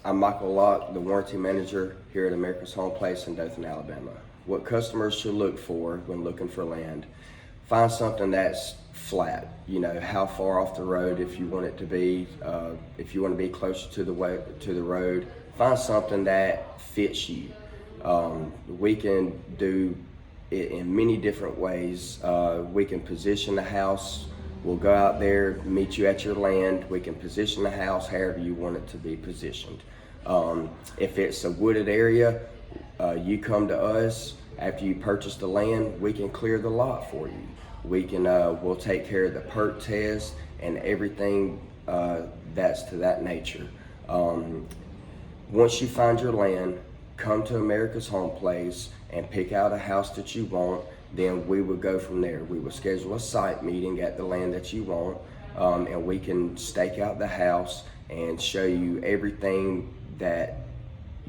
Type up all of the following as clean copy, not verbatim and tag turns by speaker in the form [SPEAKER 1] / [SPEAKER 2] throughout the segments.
[SPEAKER 1] I'm Michael Locke, the warranty manager here at America's Home Place in Dothan, Alabama. What customers should look for when looking for land: find something that's flat. You know, how far off the road, if you want it to be, if you want to be closer to the road. Find something that fits you. We can do it in many different ways. We can position the house. We'll go out there, meet you at your land. We can position the house however you want it to be positioned. If it's a wooded area, you come to us. After you purchase the land, we can clear the lot for you. We'll take care of the perk test and everything that's to that nature. Once you find your land, come to America's Home Place and pick out a house that you want. Then we will go from there. We will schedule a site meeting at the land that you want, and we can stake out the house and show you everything that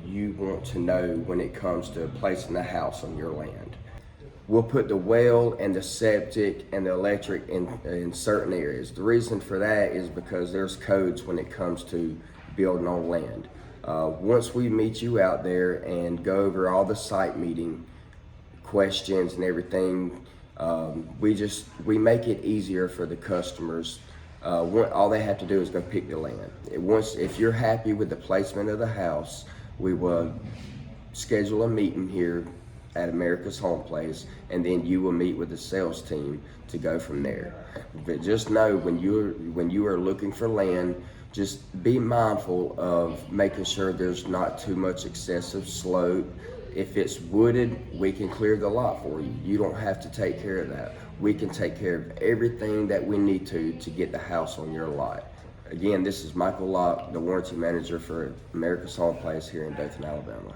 [SPEAKER 1] you want to know when it comes to placing the house on your land. We'll put the well and the septic and the electric in certain areas. The reason for that is because there's codes when it comes to building on land. Once we meet you out there and go over all the site meeting questions and everything, we make it easier for the customers. All they have to do is go pick the land. If you're happy with the placement of the house, we will schedule a meeting here at America's Home Place, and then you will meet with the sales team to go from there. But just know, when you are looking for land, just be mindful of making sure there's not too much excessive slope. If it's wooded, we can clear the lot for you. You don't have to take care of that. We can take care of everything that we need to get the house on your lot. Again, this is Michael Locke, the warranty manager for America's Home Place here in Dothan, Alabama.